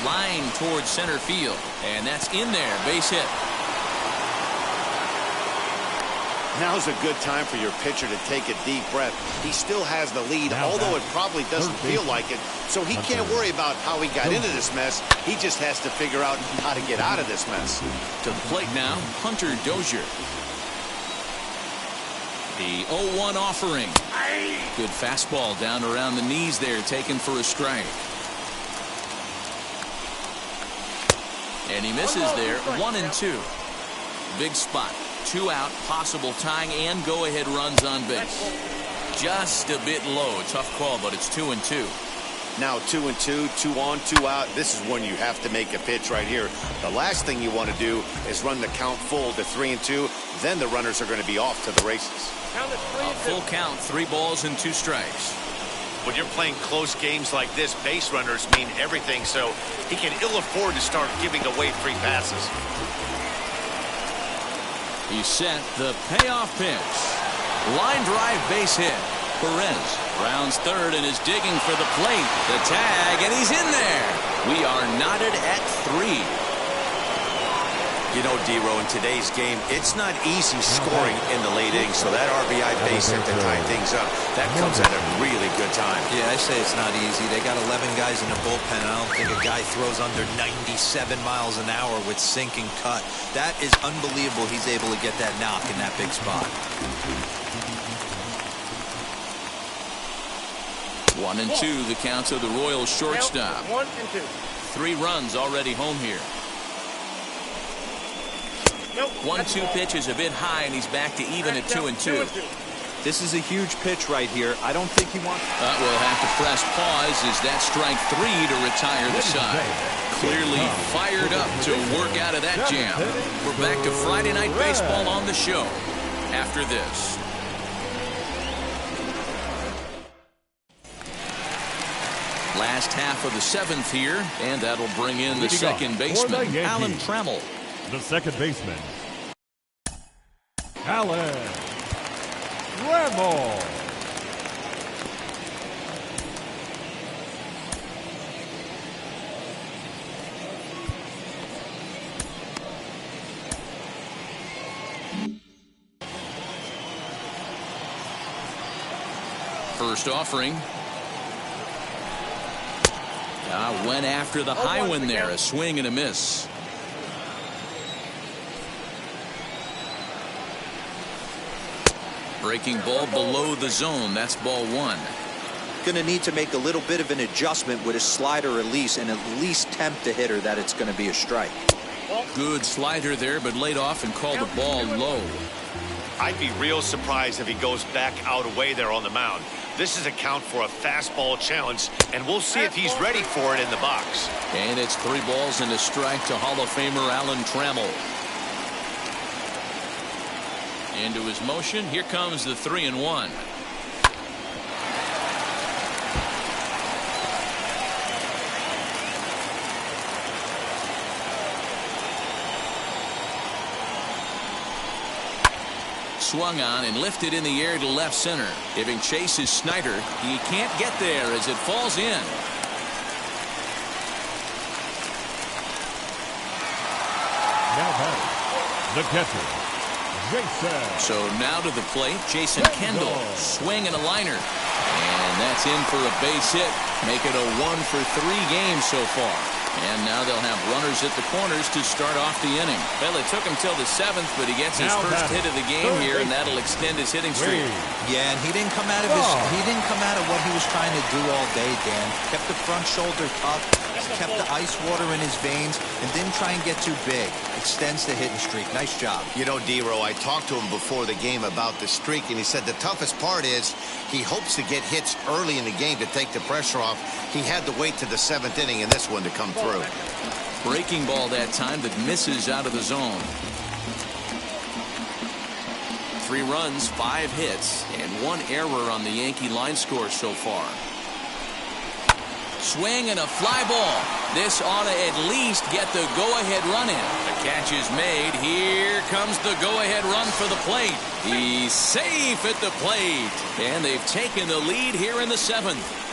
Speaker 1: Line towards center field, and that's in there. Base hit.
Speaker 3: Now's a good time for your pitcher to take a deep breath. He still has the lead, although it probably doesn't feel like it. So he can't worry about how he got into this mess. He just has to figure out how to get out of this mess.
Speaker 1: To the plate now, Hunter Dozier. The 0-1 offering. Good fastball down around the knees there, taken for a strike. And he misses there. 1-2. Big spot. 2 out, possible tying and go-ahead runs on base. Just a bit low. Tough call, but it's 2-2.
Speaker 3: Now 2-2, 2 on, 2 out. This is when you have to make a pitch right here. The last thing you want to do is run the count full to 3-2. Then the runners are going to be off to the races.
Speaker 1: A full count, 3 balls and 2 strikes.
Speaker 4: When you're playing close games like this, base runners mean everything, so he can ill afford to start giving away free passes.
Speaker 1: He set the payoff pitch. Line drive base hit. Perez rounds third and is digging for the plate. The tag, and he's in there. We are knotted at 3.
Speaker 4: You know, D-Row, in today's game, it's not easy scoring in the late innings, so that RBI base hit to tie things up, that comes at a really good time.
Speaker 5: Yeah, I say it's not easy. They got 11 guys in the bullpen, and I don't think a guy throws under 97 miles an hour with sink and cut. That is unbelievable he's able to get that knock in that big spot.
Speaker 1: 1-2, the count of the Royals shortstop.
Speaker 6: 1-2.
Speaker 1: 3 runs already home here. 1-2 pitch is a bit high, and he's back to even at 2-2.
Speaker 5: This is a huge pitch right here. I don't think he wants.
Speaker 1: We'll have to press pause as that strike 3 to retire the side. Clearly fired up to work out of that jam. We're back to Friday Night Baseball on the show after this. Last half of the 7th here, and that'll bring in the second baseman, Alan Trammell.
Speaker 2: The second baseman, Alan Trammell.
Speaker 1: First offering. Went after the high one there. A swing and a miss. Breaking ball below the zone. That's ball 1.
Speaker 5: Going to need to make a little bit of an adjustment with his slider release and at least tempt the hitter that it's going to be a strike.
Speaker 1: Good slider there, but laid off and called the ball low.
Speaker 4: I'd be real surprised if he goes back out away there on the mound. This is a count for a fastball challenge, and we'll see if he's ready for it in the box.
Speaker 1: And it's 3 balls and a strike to Hall of Famer Alan Trammell. Into his motion. Here comes the 3-1. Swung on and lifted in the air to left center. Giving chase is Snyder. He can't get there as it falls in.
Speaker 2: Now batting, the catcher, Jason.
Speaker 1: So now to the plate, Jason Kendall. Swing and a liner. And that's in for a base hit. Make it a 1-for-3 game so far. And now they'll have runners at the corners to start off the inning. Well, it took him till the 7th, but he gets his first hit of the game here, and that'll extend his hitting streak.
Speaker 5: Yeah, and he didn't come out of what he was trying to do all day, Dan. Kept the front shoulder up, kept the ice water in his veins, and didn't try and get too big. Extends the hitting streak. Nice job.
Speaker 3: You know, D-Row, I talked to him before the game about the streak, and he said the toughest part is he hopes to get hits early in the game to take the pressure off. He had to wait to the 7th inning in this one to come through.
Speaker 1: Breaking ball that time that misses out of the zone. 3 runs, 5 hits, and 1 error on the Yankee line score so far. Swing and a fly ball. This ought to at least get the go-ahead run in. The catch is made. Here comes the go-ahead run for the plate. He's safe at the plate. And they've taken the lead here in the 7th.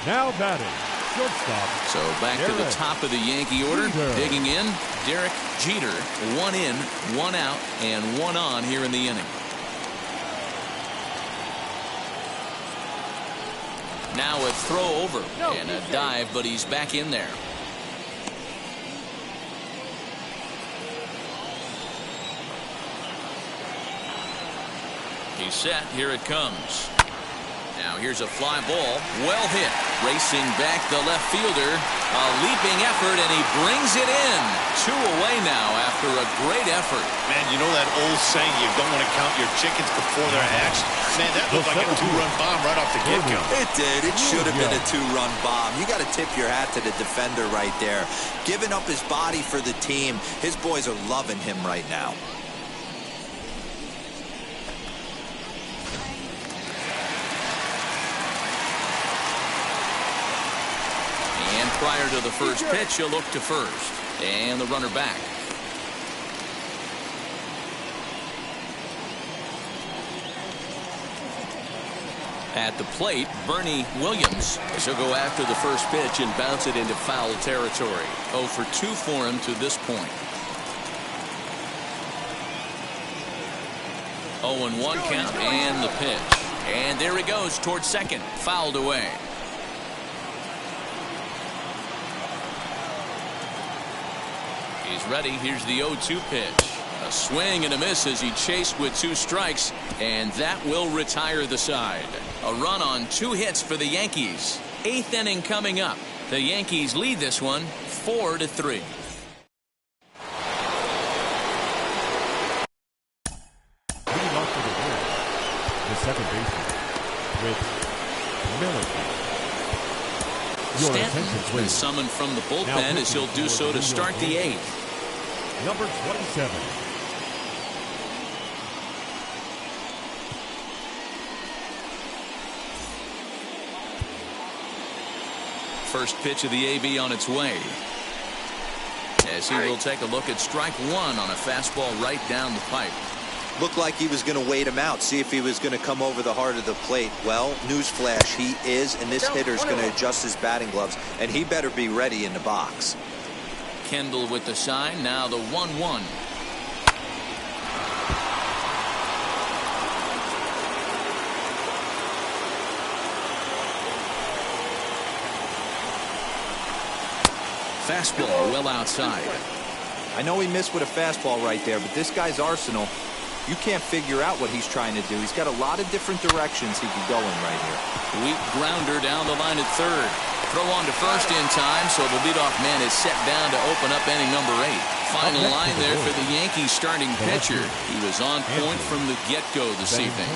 Speaker 2: Now batting, shortstop.
Speaker 1: So back to the top of the Yankee order. Digging in, Derek Jeter. 1 in, 1 out, and 1 on here in the inning. Now a throw over and a dive, but he's back in there. He's set. Here it comes. Now here's a fly ball. Well hit. Racing back the left fielder. A leaping effort, and he brings it in. 2 away now after a great effort.
Speaker 4: Man, you know that old saying, you don't want to count your chickens before they're hatched? Man, that looked like a 2-run bomb right off the get-go.
Speaker 5: It did. It should have been a 2-run bomb. You got to tip your hat to the defender right there. Giving up his body for the team. His boys are loving him right now.
Speaker 1: And prior to the first pitch, he'll look to first. And the runner back. At the plate, Bernie Williams, as he'll go after the first pitch and bounce it into foul territory. 0 for 2 for him to this point. 0-1 count and the pitch. And there he goes towards second. Fouled away. He's ready. Here's the 0-2 pitch. A swing and a miss as he chased with 2 strikes, and that will retire the side. A run on 2 hits for the Yankees. 8th inning coming up. The Yankees lead this one 4-3.
Speaker 2: Leading off for the win, the second baseman with Miller.
Speaker 1: Stanton's been summoned from the bullpen as he'll do so to start the 8th.
Speaker 2: Number 27.
Speaker 1: First pitch of the AB on its way. As he will take a look at strike 1 on a fastball right down the pipe.
Speaker 5: Looked like he was going to wait him out, see if he was going to come over the heart of the plate. Well, newsflash, he is, and this hitter's going to adjust his batting gloves, and he better be ready in the box.
Speaker 1: Kendall with the sign. Now the 1-1. Fastball well outside.
Speaker 5: I know he missed with a fastball right there, but this guy's arsenal, you can't figure out what he's trying to do. He's got a lot of different directions he could go in right here.
Speaker 1: Weak grounder down the line at third. Throw on to first in time, so the leadoff man is set down to open up inning number 8. Final line there for the Yankees starting pitcher. He was on point from the get-go this evening.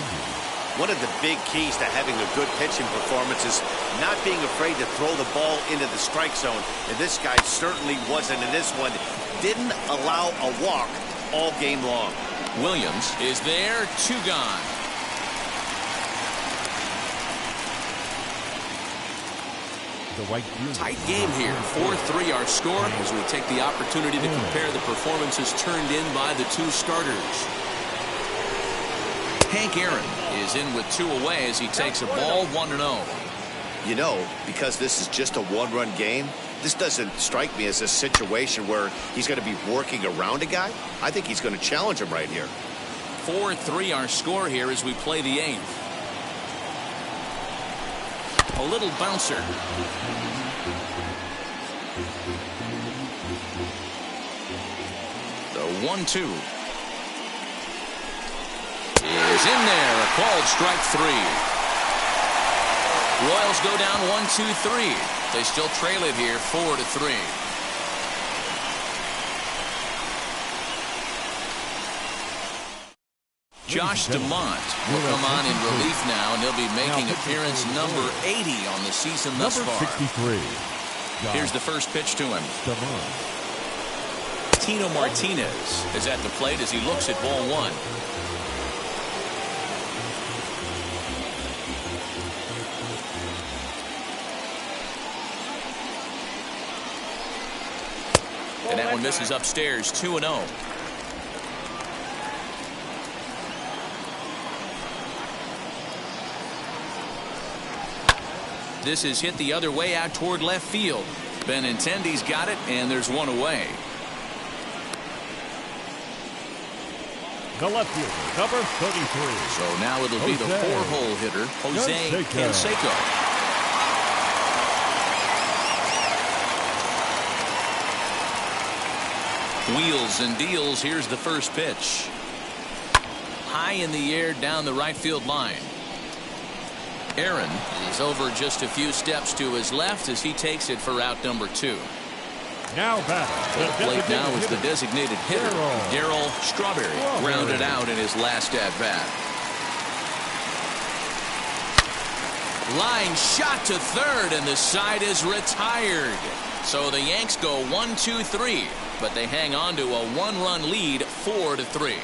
Speaker 3: One of the big keys to having a good pitching performance is not being afraid to throw the ball into the strike zone. And this guy certainly wasn't in this one. Didn't allow a walk all game long.
Speaker 1: Williams is there, 2 gone. Tight game here. 4-3 our score as we take the opportunity to compare the performances turned in by the 2 starters. Hank Aaron is in with 2 away as he takes a ball 1-0.
Speaker 3: You know, because this is just a 1-run game, this doesn't strike me as a situation where he's going to be working around a guy. I think he's going to challenge him right here.
Speaker 1: 4-3 our score here as we play the 8th. A little bouncer. The 1-2 is in there. A called strike 3. Royals go down 1-2-3. They still trail it here 4-3. Josh DeMont will come on in relief now, and he'll be making appearance number 80 on the season thus far.
Speaker 2: 63.
Speaker 1: Here's the first pitch to him. Tino Martinez is at the plate as he looks at ball 1. And that one misses upstairs, 2-0. This is hit the other way out toward left field. Benintendi's got it, and there's 1 away.
Speaker 2: The left fielder, number 33.
Speaker 1: So now it'll be the 4-hole hitter, Jose Canseco. Wheels and deals. Here's the first pitch. High in the air down the right field line. Aaron is over just a few steps to his left as he takes it for out number 2.
Speaker 2: Now back.
Speaker 1: At the plate now is the designated hitter, Darryl Strawberry, grounded out in his last at-bat. Line shot to third, and the side is retired. So the Yanks go 1-2-3, but they hang on to a 1-run lead, 4-3.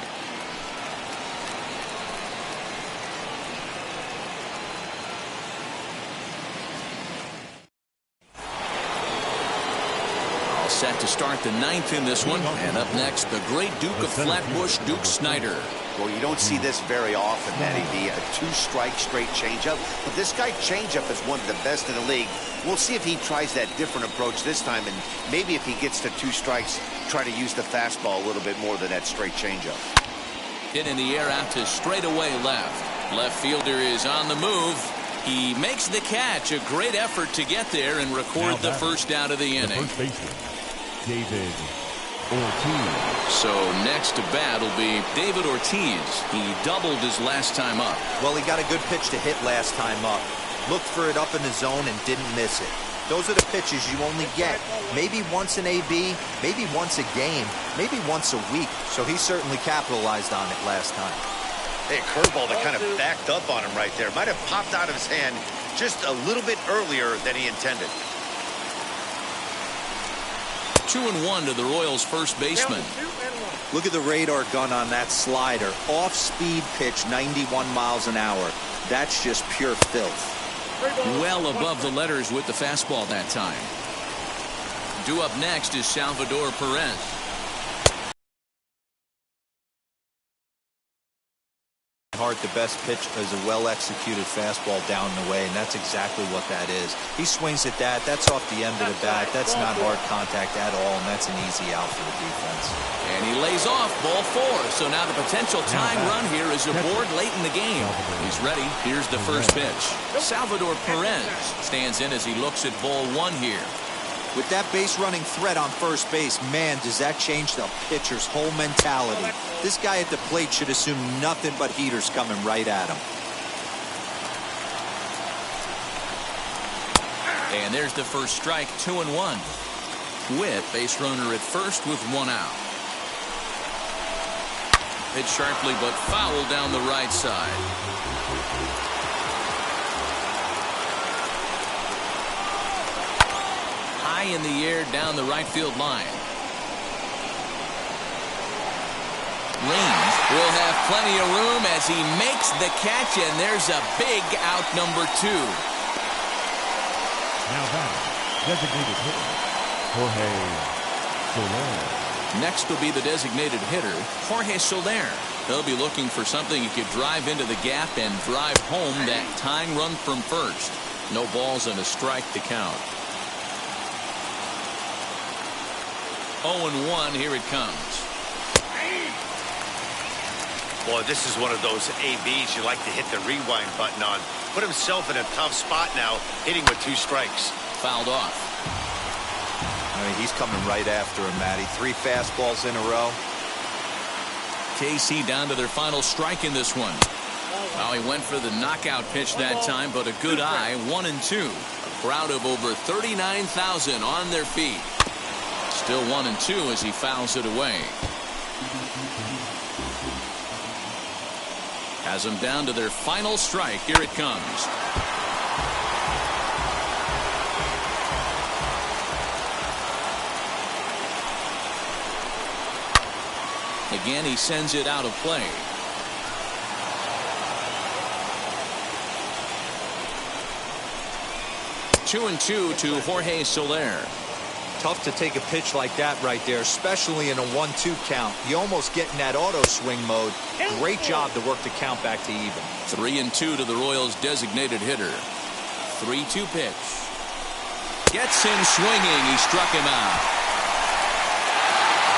Speaker 1: Set to start the 9th in this one, and up next, the great Duke of Flatbush, Duke Snider.
Speaker 3: Well, you don't see this very often, Matty B. A 2-strike straight changeup. But this guy changeup is one of the best in the league. We'll see if he tries that different approach this time, and maybe if he gets to 2 strikes, try to use the fastball a little bit more than that straight changeup.
Speaker 1: Hit in the air out to straightaway left. Left fielder is on the move. He makes the catch. A great effort to get there and record the first out of the inning.
Speaker 2: First baseman, David Ortiz.
Speaker 1: So next to bat will be David Ortiz. He doubled his last time up.
Speaker 5: Well, he got a good pitch to hit last time up. Looked for it up in the zone and didn't miss it. Those are the pitches you only get maybe once in AB, maybe once a game, maybe once a week. So he certainly capitalized on it last time.
Speaker 3: Hey, a curveball that kind of backed up on him right there. Might have popped out of his hand just a little bit earlier than he intended.
Speaker 1: 2-1 to the Royals' first baseman.
Speaker 5: Look at the radar gun on that slider. Off-speed pitch, 91 miles an hour. That's just pure filth.
Speaker 1: Well above the letters with the fastball that time. Due up next is Salvador Perez.
Speaker 5: The best pitch is a well-executed fastball down and away, and that's exactly what that is. He swings at that. That's off the end of the bat. That's not hard contact at all, and that's an easy out for the defense.
Speaker 1: And he lays off ball 4. So now the potential tying run here is aboard late in the game. He's ready. Here's the first pitch. Salvador Perez stands in as he looks at ball 1 here.
Speaker 5: With that base-running threat on first base, man, does that change the pitcher's whole mentality. This guy at the plate should assume nothing but heaters coming right at him.
Speaker 1: And there's the first strike, 2-1. With base runner at first with 1 out. Hit sharply but foul down the right side. In the air down the right field line. Raines will have plenty of room as he makes the catch, and there's a big out number 2.
Speaker 2: Now back, designated hitter, Jorge Soler.
Speaker 1: Next will be the designated hitter, Jorge Soler. He'll be looking for something he could drive into the gap and drive home that tying run from first. No balls and a strike to count. 0-1, here it comes.
Speaker 3: Boy, this is one of those ABs you like to hit the rewind button on. Put himself in a tough spot now, hitting with 2 strikes.
Speaker 1: Fouled off.
Speaker 5: I mean, he's coming right after him, Matty. 3 fastballs in a row.
Speaker 1: KC down to their final strike in this one. Well, he went for the knockout pitch that time, but a good eye, 1-2. A crowd of over 39,000 on their feet. Still 1-2 as he fouls it away. Has them down to their final strike. Here it comes. Again, he sends it out of play. Two and 2 to Jorge Soler.
Speaker 5: Tough to take a pitch like that right there, especially in a 1-2 count. You almost get in that auto swing mode. Great job to work the count back to even.
Speaker 1: 3-2 to the Royals' designated hitter. 3-2 pitch. Gets him swinging. He struck him out.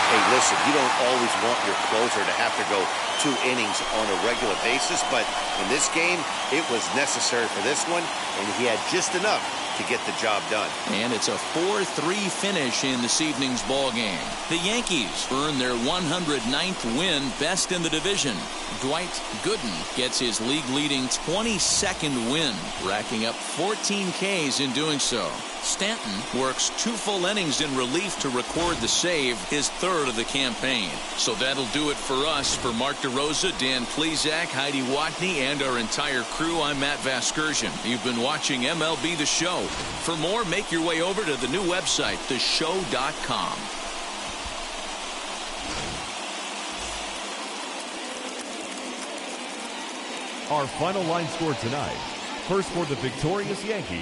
Speaker 3: Hey, listen, you don't always want your closer to have to go 2 innings on a regular basis, but in this game, it was necessary for this one, and he had just enough to get the job done.
Speaker 1: And it's a 4-3 finish in this evening's ball game. The Yankees earn their 109th win, best in the division. Dwight Gooden gets his league-leading 22nd win, racking up 14 Ks in doing so. Stanton works 2 full innings in relief to record the save, his 3rd of the campaign. So that'll do it for us. For Mark DeRosa, Dan Plesac, Heidi Watney, and our entire crew, I'm Matt Vasgersian. You've been watching MLB The Show. For more, make your way over to the new website, theshow.com.
Speaker 2: Our final line score tonight. First for the victorious Yankees,